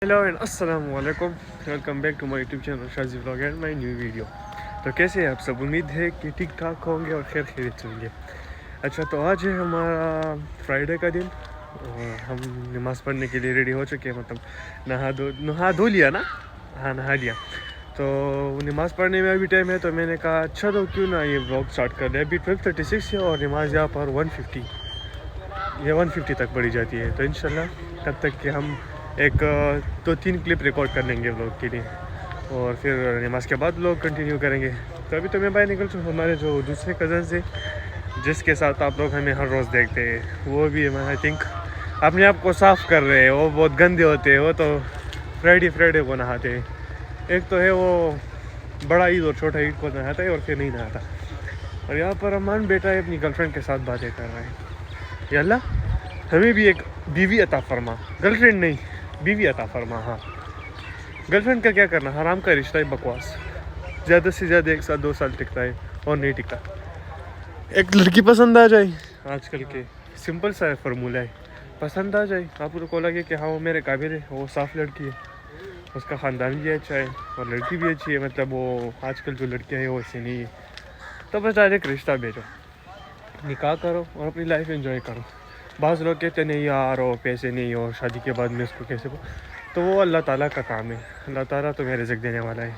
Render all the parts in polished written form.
Hello and السلام علیکم، welcome back to my YouTube channel Shazi vlog and my new video. تو کیسے ہیں آپ سب؟ امید ہے کہ ٹھیک ٹھاک ہوں گے اور خیر خیریت سے ہوں گے. اچھا، تو آج ہے ہمارا فرائیڈے کا دن اور ہم نماز پڑھنے کے لیے ریڈی ہو چکے ہیں. مطلب نہا دھو لیا نا. ہاں، نہا لیا. تو نماز پڑھنے میں ابھی ٹائم ہے، تو میں نے کہا اچھا تو کیوں نہ یہ ولاگ اسٹارٹ کر لیں. ابھی 12:36 ہے اور نماز یہاں پر 150 تک پڑھی جاتی ہے. تو انشاءاللہ تب تک کہ ہم ایک 2-3 کلپ ریکارڈ کر لیں گے ولاگ کے لیے، اور پھر نماز کے بعد ولاگ کنٹینیو کریں گے. تو ابھی تو میں باہر نکل چکا ہوں. ہمارے جو دوسرے کزنز ہیں جس کے ساتھ آپ لوگ ہمیں ہر روز دیکھتے ہیں، وہ بھی آئی تھنک اپنے آپ کو صاف کر رہے ہیں. وہ بہت گندے ہوتے ہیں، وہ تو فرائیڈے کو نہاتے ہیں. ایک تو ہے وہ بڑا عید اور چھوٹا عید کو نہاتا ہے اور پھر نہیں نہاتا. اور یہاں پر امان بیٹا ہے، اپنی گرل فرینڈ کے ساتھ باتیں کر رہا ہے. یا اللہ ہمیں بھی ایک بیوی عطا فرما، گرل فرینڈ نہیں، بیوی عطا فرما. ہاں، گرل فرینڈ کا کیا کرنا، حرام کا رشتہ ہے، بکواس. زیادہ سے زیادہ 1 سال 2 سال ٹکتا ہے اور نہیں ٹکتا. ایک لڑکی پسند آ جائے، آج کل کے سمپل سا فارمولہ ہے، پسند آ جائے، آپ کو لگے کہ ہاں وہ میرے قابل ہے، وہ صاف لڑکی ہے، اس کا خاندان بھی اچھا ہے اور لڑکی بھی اچھی ہے. مطلب وہ آج کل جو لڑکیاں ہیں وہ ایسی نہیں ہے، تو بس ڈائریکٹ رشتہ بھیجو، نکاح کرو اور اپنی لائف انجوائے کرو. بعض لوگ کہتے نہیں یار وہ پیسے نہیں ہو، شادی کے بعد میں اس کو کیسے تو وہ اللہ تعالیٰ کا کام ہے. اللہ تعالیٰ تمہیں رزق دینے والا ہے،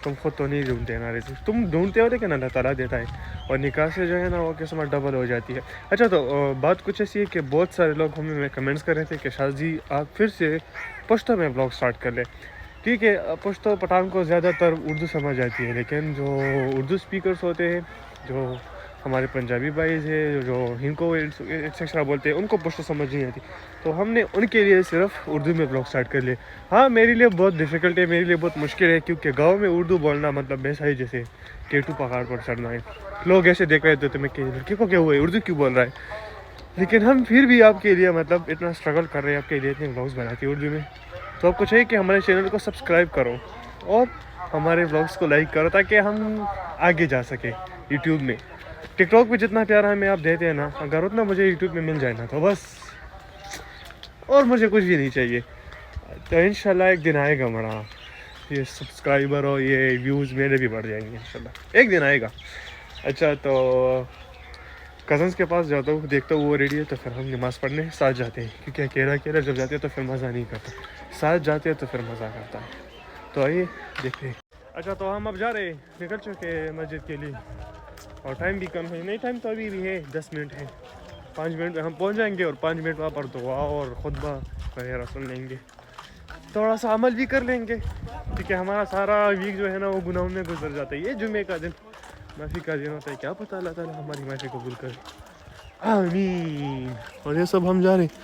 تم خود تو نہیں ڈھونڈتے نا رزق، تم ڈھونڈتے ہو لیکن اللہ تعالیٰ دیتا ہے. اور نکاح سے جو ہے نا وہ قسمت ڈبل ہو جاتی ہے. اچھا، تو بات کچھ ایسی ہے کہ بہت سارے لوگ ہمیں کمنٹس کر رہے تھے کہ شاہ جی آپ پھر سے پشتو میں بلاگ سٹارٹ کر لیں. ٹھیک ہے، پشتو پٹھان کو زیادہ تر اردو سمجھ آتی ہے، لیکن جو اردو اسپیکرس ہوتے ہیں، جو ہمارے پنجابی بھائیز ہیں جو ان کو ایکسٹرا بولتے ہیں، ان کو پشتو سمجھ نہیں آتی. تو ہم نے ان کے لیے صرف اردو میں بلاگ سٹارٹ کر لے. ہاں، میرے لیے بہت ڈیفیکلٹ ہے، میرے لیے بہت مشکل ہے، کیونکہ گاؤں میں اردو بولنا مطلب ایسا ہی جیسے ٹیٹو پہاڑ پر چڑھنا ہے. لوگ ایسے دیکھ رہے تھے تمہیں کہ لڑکی کو کیا ہوا ہے، اردو کیوں بول رہا ہے. لیکن ہم پھر بھی آپ کے لیے مطلب اتنا اسٹرگل کر رہے ہیں، آپ کے لیے اتنے بلاگس بناتے ہیں اردو میں. تو آپ کو چاہیے کہ ہمارے چینل کو سبسکرائب کرو اور ہمارے بلاگس کو لائک کرو تاکہ ہم آگے جا سکیں یوٹیوب میں. ٹک ٹاک پہ جتنا پیارا ہمیں آپ دیتے ہیں نا، اگر اتنا مجھے یوٹیوب میں مل جائے نا تو بس، اور مجھے کچھ بھی نہیں چاہیے. تو انشاءاللہ ایک دن آئے گا میرا یہ سبسکرائبر اور یہ ویوز میرے بھی بڑھ جائیں گے انشاءاللہ، ایک دن آئے گا. اچھا، تو کزنس کے پاس جاتا ہوں، دیکھتا ہوں وہ ریڈی ہے تو پھر ہم نماز پڑھنے ساتھ جاتے ہیں، کیونکہ اکیلا جب جاتے ہیں تو پھر مزہ نہیں کرتا، ساتھ جاتے ہیں تو پھر مزہ کرتا ہے. تو آئیے دیکھتے ہیں. اچھا، تو ہم اب جا رہے ہیں، نکل چکے ہیں مسجد کے لیے اور ٹائم بھی کم ہے. نہیں، ٹائم تو ابھی بھی ہے، 10 منٹ ہے. 5 منٹ میں ہم پہنچ جائیں گے اور 5 منٹ وہاں پر دعا اور خطبہ وغیرہ سن لیں گے، تھوڑا سا عمل بھی کر لیں گے، کیونکہ ہمارا سارا ویک جو ہے نا وہ گناہوں میں گزر جاتا ہے. یہ جمعے کا دن معافی کا دن ہوتا ہے، کیا پتہ اللہ تعالیٰ ہماری معافی قبول کرے، آمین. اور یہ سب ہم جا رہے ہیں.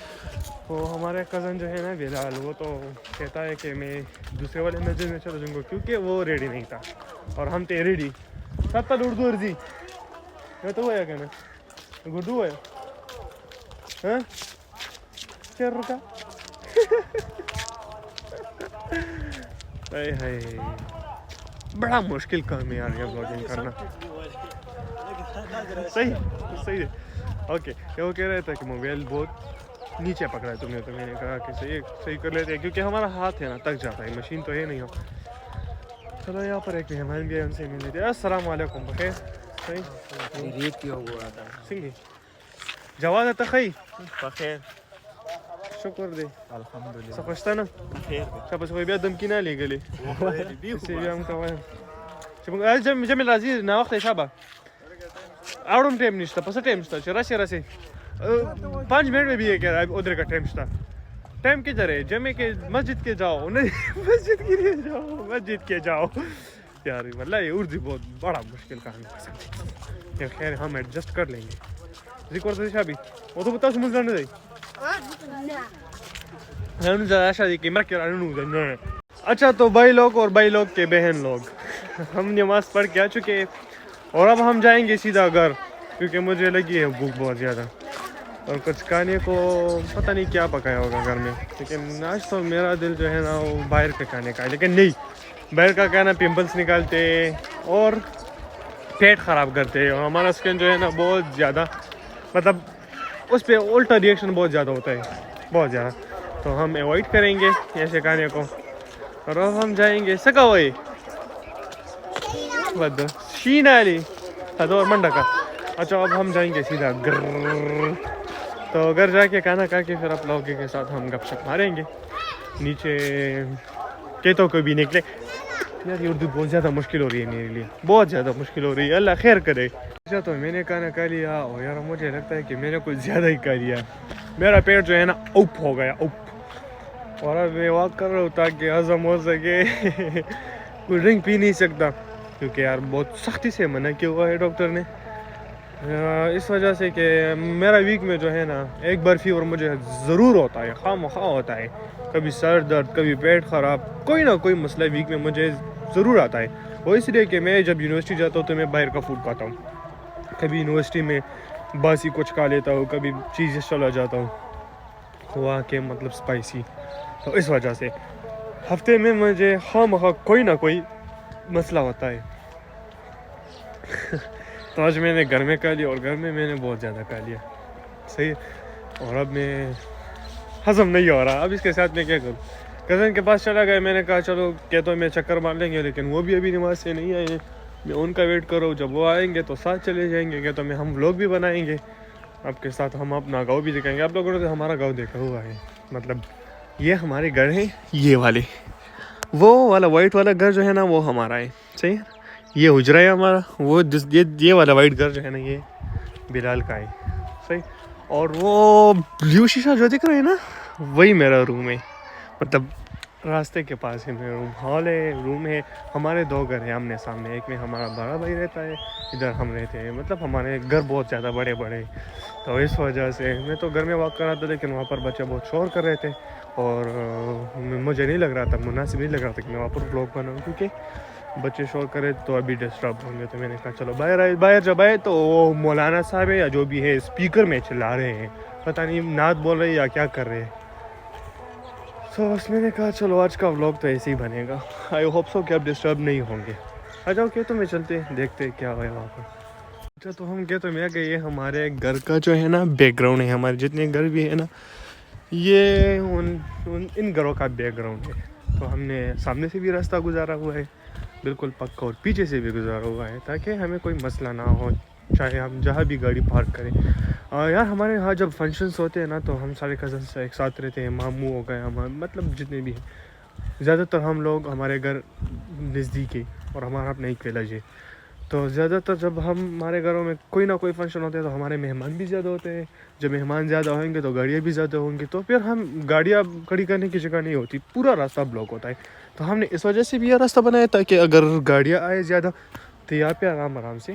تو ہمارے کزن جو ہے نا بلال، وہ تو کہتا ہے کہ میں دوسرے والے مسجد میں چلا جاؤں گا کیونکہ وہ ریڈی نہیں تھا اور ہم تھے ریڈی. سب تک اردو ارزی یہ تو ہوا کہنا اردو ہوا ہاں چر کا بڑا مشکل کام ہے یار یہ بلاگنگ کرنا. صحیح ہے. اوکے، وہ کہہ رہے تھے کہ موبائل بہت نیچے پکڑا ہے تم نے، تو میں نے کہا کہ صحیح کر لیتے ہیں کیونکہ ہمارا ہاتھ ہے نا تک جاتا ہے، مشین تو ہے نہیں ہو. چلو یہاں پر ایک مہمان بھی ہے، ان سے مل لیتے. السلام علیکم. بخیر؟ صحیح سنگھی جواد تخی بخیر شکر دے الحمدلله سخوشتا نا بخیر شابس خوی بیا دمکی نالی گلی دی سی بیام کوان شبون جمیل عزیز نا وقت شابه آوڑم ٹائم نشتا پس ٹائم شتا رسی 5 منٹ میں بھی ہے کہ ادھر کا ٹائم شتا. ٹائم کے جرے جمعے کے مسجد کے جاؤ، نہیں مسجد کے لیے جاؤ، مسجد کے جاؤ یار. واللہ یہ اردو بہت بڑا مشکل کام ہے. خیر ہم ایڈجسٹ کر لیں گے. ذکر سے شابی وہ تو بتا سمجھ نہیں دے. اچھا، تو بھائی لوگ اور بھائی لوگ کے بہن لوگ، ہم نماز پڑھ کے آ چکے اور اب ہم جائیں گے سیدھا گھر، کیونکہ مجھے لگی ہے بھوک بہت زیادہ اور کچھ کھانے کو پتہ نہیں کیا پکایا ہوگا گھر میں. لیکن آج تو میرا دل جو ہے نا وہ باہر کے کھانے کا ہے، لیکن نہیں، باہر کا کھانا پمپلس نکالتے اور پیٹ خراب کرتے اور ہمارا اسکن جو ہے نا بہت زیادہ مطلب اس پہ الٹا ریئیکشن بہت زیادہ ہوتا ہے، بہت زیادہ. تو ہم اوائڈ کریں گے ایسے کھانے کو. اور اب ہم جائیں گے سکاوئی ود شین علی ہدور منڈا کا. اچھا اب ہم جائیں گے سیدھا گر. تو گھر جا کے کھانا کھا کے پھر آپ لوگوں کے ساتھ ہم گپ شپ ماریں گے نیچے کھیتوں کو بھی نکلے. یار یہ اردو بہت زیادہ مشکل ہو رہی ہے میرے لیے, بہت زیادہ مشکل ہو رہی ہے, اللہ خیر کرے. اچھا تو میں نے کھانا کھا لیا اور یار مجھے لگتا ہے کہ میں نے کچھ زیادہ ہی کھا لیا. میرا پیٹ جو ہے نا اوپ ہو گیا اوپ. اور اب میں واک کر رہا ہوں تاکہ ہضم ہو سکے. کوئی ڈرنک پی نہیں سکتا کیونکہ یار بہت سختی سے منع کیا ہوا ہے ڈاکٹر نے, اس وجہ سے کہ میرا ویک میں جو ہے نا ایک بار فیور مجھے ضرور ہوتا ہے, خواہ مخواہ ہوتا ہے. کبھی سر درد, کبھی پیٹ خراب, کوئی نہ کوئی مسئلہ ویک میں مجھے ضرور آتا ہے. وہ اس لیے کہ میں جب یونیورسٹی جاتا ہوں تو میں باہر کا فوڈ کھاتا ہوں. کبھی یونیورسٹی میں باسی کچھ کھا لیتا ہوں, کبھی چیزیں چلا جاتا ہوں وہاں کے مطلب اسپائسی. تو اس وجہ سے ہفتے میں مجھے خواہ مخواہ کوئی نہ کوئی مسئلہ ہوتا ہے. تو آج میں نے گھر میں کھا لیا اور گھر میں نے بہت زیادہ کھا لیا. صحیح. اور اب میں ہضم نہیں ہو رہا. اب اس کے ساتھ میں کیا کروں؟ کزن کے پاس چلا گیا. میں نے کہا چلو کہتا ہوں میں چکر مار لیں گے, لیکن وہ بھی ابھی نماز سے نہیں آئے ہیں. میں ان کا ویٹ کروں, جب وہ آئیں گے تو ساتھ چلے جائیں گے. کہتا ہوں میں ہم ولاگ بھی بنائیں گے آپ کے ساتھ, ہم اپنا گاؤں بھی دکھائیں گے. آپ لوگوں نے تو ہمارا گاؤں دیکھا ہوا ہے, مطلب یہ ہمارے گھر ہیں یہ والے, وہ والا وائٹ والا گھر جو ہے نا وہ ہمارا ہے. صحیح ہے. یہ حجرا ہے ہمارا, وہ یہ والا وائٹ گھر جو ہے نا یہ بلال کا ہے. صحیح. اور وہ بلیو شیشہ جو دکھ رہا ہے نا وہی میرا روم ہے, مطلب راستے کے پاس ہے میرا روم. ہال ہے, روم ہے. ہمارے دو گھر ہیں آمنے سامنے, ایک میں ہمارا بڑا بھائی رہتا ہے, ادھر ہم رہتے ہیں. مطلب ہمارے گھر بہت زیادہ بڑے بڑے. تو اس وجہ سے میں تو گھر میں واک کر رہا تھا, لیکن وہاں پر بچے بہت شور کر رہے تھے اور مجھے نہیں لگ رہا تھا, مناسب نہیں لگ رہا تھا کہ میں وہاں پر بلاگ بناؤں, کیونکہ بچے شور کرے تو ابھی ڈسٹرب ہوں گے. تو میں نے کہا چلو باہر جب آئے تو وہ مولانا صاحب ہے یا جو بھی ہے اسپیکر میں چلا رہے ہیں, پتہ نہیں نعت بول رہے ہیں یا کیا کر رہے ہیں. تو بس میں نے کہا چلو آج کا ولاگ تو ایسے ہی بنے گا. آئی ہوپ سو کہ آپ ڈسٹرب نہیں ہوں گے. آ جاؤ کہ تو میں چلتے دیکھتے کیا ہوا ہے وہاں پر. اچھا تو ہم کہتے ہیں کہ یہ ہمارے گھر کا جو ہے نا بیک گراؤنڈ ہے. ہمارے جتنے گھر بھی ہے نا یہ ان گھروں کا بیک گراؤنڈ ہے. تو ہم نے سامنے سے بھی راستہ گزارا ہوا ہے بالکل پکا, اور پیچھے سے بھی گزارا ہوا ہے تاکہ ہمیں کوئی مسئلہ نہ ہو, چاہے ہم جہاں بھی گاڑی پارک کریں. یار ہمارے یہاں جب فنکشنس ہوتے ہیں نا تو ہم سارے کزنس ایک ساتھ رہتے ہیں. ماموں ہو گئے, مطلب جتنے بھی ہیں, زیادہ تر ہم لوگ ہمارے گھر نزدیک ہے اور ہمارا اپنا ایک ویلیج ہے. تو زیادہ تر جب ہمارے گھروں میں کوئی نہ کوئی فنکشن ہوتے ہیں تو ہمارے مہمان بھی زیادہ ہوتے ہیں. جب مہمان زیادہ ہوئیں گے تو گاڑیاں بھی زیادہ ہوں گی, تو پھر ہم گاڑیاں کھڑی کرنے کی جگہ نہیں ہوتی, پورا راستہ بلاک ہوتا ہے. تو ہم نے اس وجہ سے بھی یہ راستہ بنایا تاکہ اگر گاڑیاں آئے زیادہ تو یہاں پہ آرام سے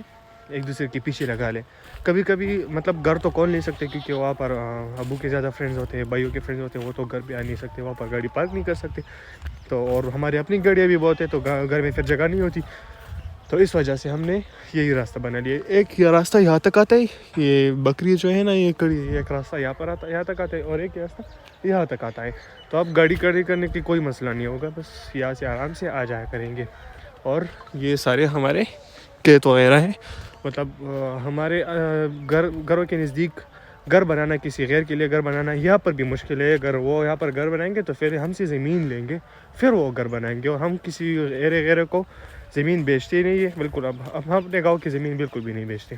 ایک دوسرے کے پیچھے لگا لیں. کبھی کبھی مطلب گھر تو کھول نہیں سکتے کیونکہ وہاں پر ابو کے زیادہ فرینڈز ہوتے ہیں, بھائیوں کے فرینڈز ہوتے ہیں, وہ تو گھر پہ آ نہیں سکتے, وہاں پر گاڑی پارک نہیں کر سکتے. تو اور ہماری اپنی گاڑیاں بھی بہت ہیں تو گھر میں پھر جگہ نہیں ہوتی. تو اس وجہ سے ہم نے یہی راستہ بنا لیا. ایک یہ راستہ یہاں تک آتا ہے, یہ بکری جو ہے نا یہ کڑی, ایک راستہ یہاں پر آتا ہے, یہاں تک آتا ہے, اور ایک راستہ یہاں تک آتا ہے. تو اب گاڑی کھڑی کرنے کی کوئی مسئلہ نہیں ہوگا, بس یہاں سے آرام سے آ جایا کریں گے. اور یہ سارے ہمارے کھیت وغیرہ ہیں, مطلب ہمارے گھروں کے نزدیک گھر بنانا, کسی غیر کے لیے گھر بنانا یہاں پر بھی مشکل ہے. اگر وہ یہاں پر گھر بنائیں گے تو پھر ہم سے زمین لیں گے, پھر وہ گھر بنائیں گے. اور ہم کسی ایرے کو زمین بیچتے ہی نہیں ہے بالکل. اب ہم اپنے گاؤں کی زمین بالکل بھی نہیں بیچتے,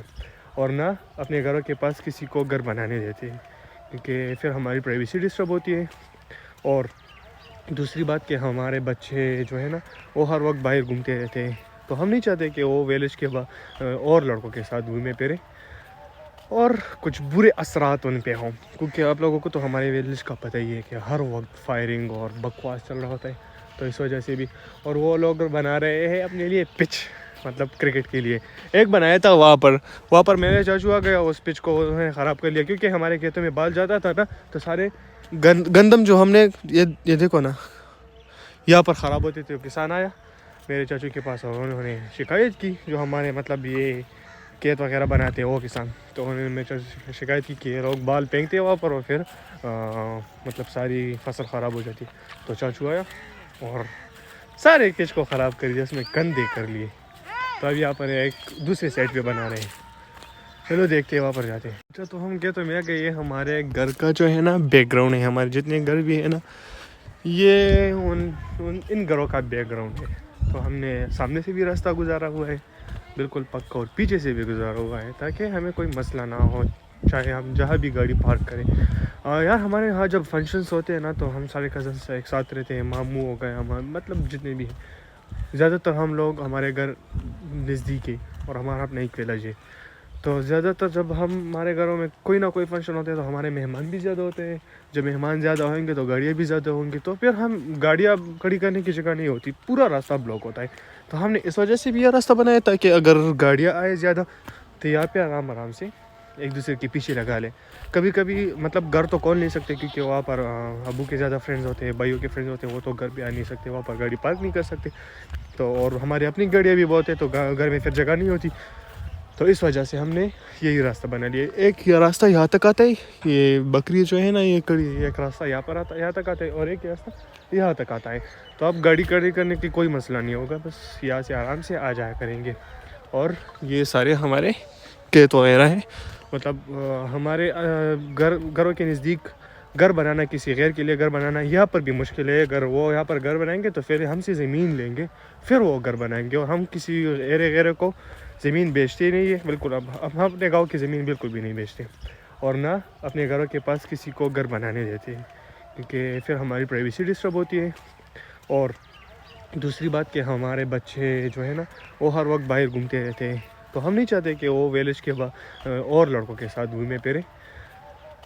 اور نہ اپنے گھروں کے پاس کسی کو گھر بنانے دیتے ہیں, کیونکہ پھر ہماری پرائیویسی ڈسٹرب ہوتی ہے. اور دوسری بات کہ ہمارے بچے جو ہے نا وہ ہر وقت باہر گھومتے رہتے ہیں, تو ہم نہیں چاہتے کہ وہ ویلیج کے اور لڑکوں کے ساتھ گھومے پھرے اور کچھ برے اثرات ان پہ ہوں. کیونکہ آپ لوگوں کو تو ہمارے ویلیج کا پتہ ہی ہے کہ ہر وقت فائرنگ اور بکواس چل رہا ہوتا ہے. تو اس وجہ سے بھی, اور وہ لوگ بنا رہے ہیں اپنے لیے پچ, مطلب کرکٹ کے لیے. ایک بنایا تھا وہاں پر میرے چاچو آ گیا, اس پچ کو انہوں نے خراب کر لیا, کیونکہ ہمارے کھیتوں میں بال جاتا تھا نا تو سارے گندم جو ہم نے یہ دیکھو نا یہاں پر خراب ہوتے تھے. کسان آیا میرے چاچو کے پاس اور انہوں نے شکایت کی, جو ہمارے مطلب یہ کھیت وغیرہ بناتے ہیں وہ کسان. تو انہوں نے میرے چاچو سے شکایت کی کہ یہ لوگ بال پھینکتے ہیں وہاں پر اور پھر مطلب ساری فصل خراب ہو جاتی. تو چاچو آیا اور سارے کچ کو خراب کر دیا, اس میں گندے کر لیے. تو اب یہاں پر ایک دوسرے سائڈ پہ بنا رہے ہیں. چلو دیکھتے ہیں وہاں پر جاتے ہیں. اچھا تو ہم کہتے ہیں کہ یہ ہمارے گھر کا جو ہے نا بیک گراؤنڈ ہے. ہمارے جتنے گھر بھی ہیں نا یہ ان گھروں کا بیک گراؤنڈ ہے. تو ہم نے سامنے سے بھی راستہ گزارا ہوا ہے بالکل پکا, اور پیچھے سے بھی گزارا ہوا ہے تاکہ ہمیں کوئی مسئلہ نہ ہو چاہے ہم جہاں بھی گاڑی پارک کریں. یار ہمارے یہاں جب فنکشنس ہوتے ہیں نا تو ہم سارے کزنس ایک ساتھ رہتے ہیں. ماموں ہو گئے مطلب جتنے بھی ہیں, زیادہ تر ہم لوگ ہمارے گھر نزدیک ہے اور ہمارا اپنا ایک ویلیج ہے. تو زیادہ تر جب ہمارے گھروں میں کوئی نہ کوئی فنکشن ہوتے ہیں تو ہمارے مہمان بھی زیادہ ہوتے ہیں. جب مہمان زیادہ ہوئیں گے تو گاڑیاں بھی زیادہ ہوں گی, تو پھر ہم گاڑیاں کھڑی کرنے کی جگہ نہیں ہوتی, پورا راستہ بلاک ہوتا ہے. تو ہم نے اس وجہ سے بھی یہ راستہ بنایا تاکہ اگر گاڑیاں آئے زیادہ تو یہاں پہ آرام سے ایک دوسرے کے پیچھے لگا لیں. کبھی کبھی مطلب گھر تو کھول نہیں سکتے کیونکہ وہاں پر ابو کے زیادہ فرینڈز ہوتے ہیں, بھائیوں کے فرینڈز ہوتے ہیں, وہ تو گھر پہ آ نہیں سکتے, وہاں پر گاڑی پارک نہیں کر سکتے. تو اور ہماری اپنی گاڑیاں بھی بہت ہیں تو گھر میں پھر جگہ نہیں ہوتی. تو اس وجہ سے ہم نے یہی راستہ بنا لیا. ایک یہ راستہ یہاں تک آتا ہے, یہ بکری جو ہے نا یہ کڑی, ایک راستہ یہاں پر آتا ہے, یہاں تک آتا ہے, اور ایک راستہ یہاں تک آتا ہے. تو اب گاڑی کھڑی کرنے کی کوئی مسئلہ نہیں ہوگا, بس یہاں سے آرام سے آ جایا کریں گے. اور یہ سارے ہمارے کھیت وغیرہ ہیں. مطلب ہمارے گھروں کے نزدیک گھر بنانا, کسی غیر کے لیے گھر بنانا یہاں پر بھی مشکل ہے. اگر وہ یہاں پر گھر بنائیں گے تو پھر ہم سے زمین لیں گے, پھر وہ گھر بنائیں گے. اور ہم کسی غیر کو زمین بیچتے نہیں ہے بالکل. اب ہم اپنے گاؤں کی زمین بالکل بھی نہیں بیچتے, اور نہ اپنے گھروں کے پاس کسی کو گھر بنانے دیتے ہیں, کیونکہ پھر ہماری پرائیویسی ڈسٹرب ہوتی ہے. اور دوسری بات کہ ہمارے بچے جو ہے نا وہ ہر وقت باہر گھومتے رہتے ہیں, تو ہم نہیں چاہتے کہ وہ ویلیج کے اور لڑکوں کے ساتھ گھومے پھرے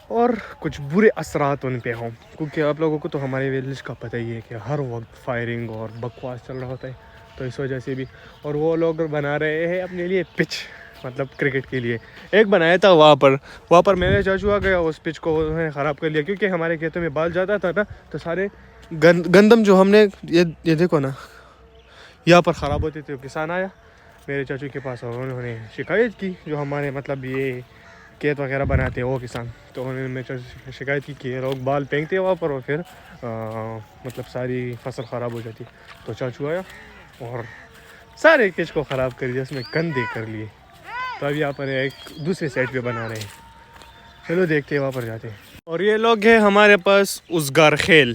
اور کچھ برے اثرات ان پہ ہوں. کیونکہ آپ لوگوں کو تو ہمارے ویلیج کا پتہ ہی ہے کہ ہر وقت فائرنگ اور بکواس چل رہا ہوتا ہے. تو اس وجہ سے بھی, اور وہ لوگ بنا رہے ہیں اپنے لیے پچ, مطلب کرکٹ کے لیے. ایک بنایا تھا وہاں پر میرے چاچو آ گیا, اس پچ کو انہوں نے خراب کر لیا. کیونکہ ہمارے کھیتوں میں بال جاتا تھا نا تو سارے گندم جو ہم نے یہ دیکھو نا یہاں پر خراب ہوتے تھے. کسان آیا میرے چاچو کے پاس اور انہوں نے شکایت کی, جو ہمارے مطلب یہ کھیت وغیرہ بناتے ہیں وہ کسان. تو انہوں نے میرے چاچو سے شکایت کی کہ یہ لوگ بال پھینکتے ہیں وہاں پر اور پھر مطلب ساری فصل خراب ہو جاتی. تو چاچو آیا اور سارے کچ کو خراب کر دیا, اس میں کندے کر لیے. تو اب یہاں پر ایک دوسرے سائڈ پہ بنا رہے ہیں. چلو دیکھتے ہیں وہاں پر جاتے ہیں. اور یہ لوگ ہیں ہمارے پاس ازگار خیل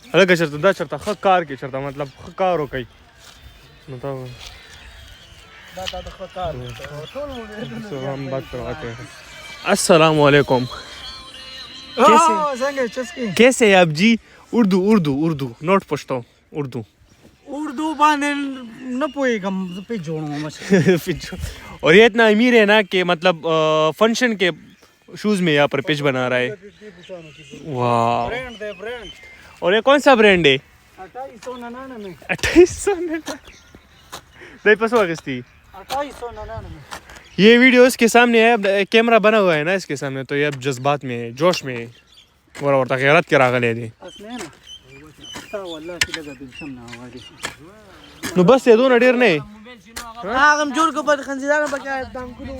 الگ چرتا چرتا خکار کے چرتا, مطلب خکار ہو کئی مطلب ہم بات کرواتے ہیں. السلام علیکم, کیسے ہیں آپ جی؟ اردو نوٹ پوچھتا ہوں. اردو باندھ نہ پوئے گا اور یہ اتنا امیر ہے نا کہ مطلب فنکشن کے شوز میں یہاں پر پچ بنا رہا ہے. واہ, اور یہ کون سا برانڈ ہے؟ 2899 یہ ویڈیو اس کے سامنے ہے, کیمرہ بنا ہوا ہے نا اس کے سامنے, تو یہ اب جذبات میں ہے, جوش میں ہے. ورا غیرت کے راغلے دي نو بس یہ دون ډیر نه هغه جوړ کو په خنزیرانو پکې دام کولو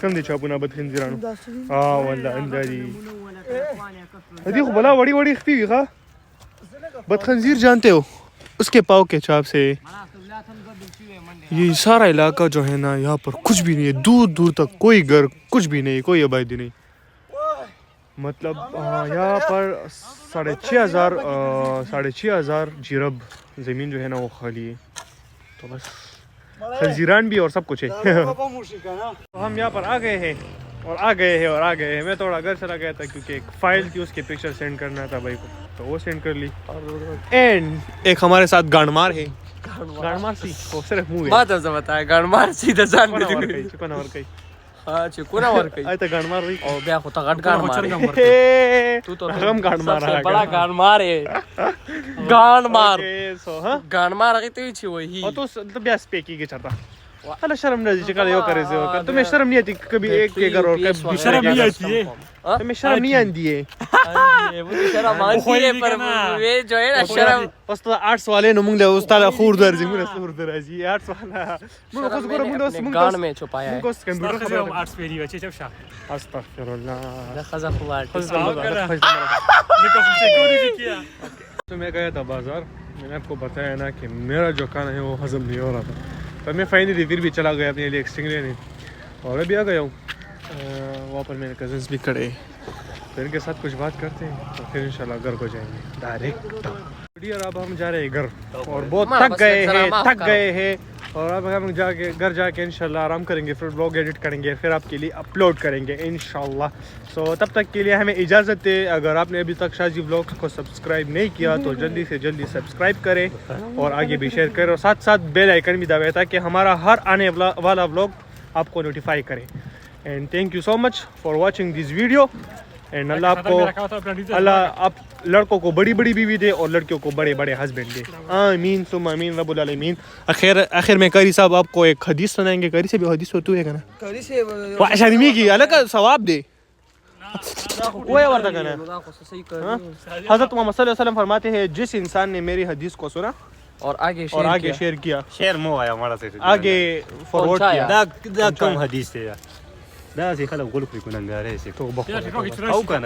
کم دي چاپونه بد خنزیرانو والله انداري هدي خو بلا وړي وړي خفي ښه بد خنزیر جانتے ہو, اس کے پاؤ کے چاپ سے. یہ سارا علاقہ جو ہے نا یہاں پر کچھ بھی نہیں ہے, دور دور تک کوئی گھر کچھ بھی نہیں, کوئی آبادی نہیں. مطلب یہاں پر 6,500 جیرب زمین جو ہے نا وہ خالی ہے. تو بس خنزیران بھی اور سب کچھ ہے. ہم یہاں پر آ گئے ہیں. میں تھوڑا گھر چلا گیا تھا کیونکہ ایک فائل تھی, اس کے پکچر سینڈ کرنا تھا بھائی کو, تو وہ سینڈ کر لی. اینڈ ایک ہمارے ساتھ گانڈمار ہے. گانڈمار سی وہ صرف منہ ہے بات از بتایا گانڈمار سیدھا جان چکنا ور کئی ہاں چکنا ور کئی آیت گانڈمار وی او بیا خو تا غټ گانډمار تو تو ہم گانڈمار سب سے بڑا گانډمار ہے گانډمار سو ہاں گانډمار هغه ته چی وਹੀ او تو بیا سپیکی کے چرتا الا شرم نہیں چې کله یو کرے سے تمہیں شرم نہیں آتی کبھی ایک کے گھر اور کبھی شرم نہیں آتی ہے تمہیں شرم نہیں آتی ہے وہ شرم آتی ہے پر وہ جو ہے نا شرم استاد آرٹس والے نو موږ له استاد خور درځي موږ خور درځي آرٹس والا موږ خو ګورم موږ گان میں چھپایا ہے موږ کمپیوټر خبر آرٹس پیری بچے چپ شا استغفر الله دا خزا خو آرټس ذکر سیکورٹی کیا تو میں گیا تھا بازار میں نے آپ کو بتایا نا کہ میرا جو کھانا ہے وہ ہضم نہیں ہو رہا تھا، تو میں فائنلی پھر بھی چلا گیا اپنے لیے ایک سٹنگ لینے، اور ابھی آ گیا ہوں. وہاں پر میرے کزنس بھی کھڑے ہیں، تو ان کے ساتھ کچھ بات کرتے ہیں، تو پھر انشاءاللہ گھر کو جائیں گے ڈائریکٹ. اور اب ہم جا رہے ہیں گھر، اور بہت تھک گئے ہیں، اور اب ہم گھر جا کے انشاءاللہ آرام کریں گے، پھر ولاگ ایڈٹ کریں گے، پھر آپ کے لیے اپلوڈ کریں گے انشاءاللہ. سو تب تک کے لیے ہمیں اجازت ہے. اگر آپ نے ابھی تک شازی ولاگ کو سبسکرائب نہیں کیا تو جلدی سے جلدی سبسکرائب کریں، اور آگے بھی شیئر کریں، اور ساتھ ساتھ بیل آئیکن بھی دبائیں تاکہ ہمارا ہر آنے والا ولاگ آپ کو نوٹیفائی کرے. And thank you so much for watching this video. And اللہ آپ کو، اللہ آپ لڑکوں کو بڑی بڑی بیوی دے اور لڑکیوں کو بڑے بڑے ہسبینڈ دے. آمین ثم آمین رب العالمین. آخر میں قاری صاحب آپ کو ایک حدیث سنائیں گے. قاری سے بھی حدیث ہوتی ہے نا، کری سے عشان میگی الگ ثواب دے. وہ ورتا کنا حضرت محمد صلی اللہ علیہ وسلم فرماتے ہیں جس انسان نے میری حدیث کو سنا اور آگے شیئر کیا، شیر مو آیا ہمارا سے آگے فارورڈ کیا، دا کم حدیث ہے دا سی خلق غلق بيكون عندها رئيسي تو بخور او كان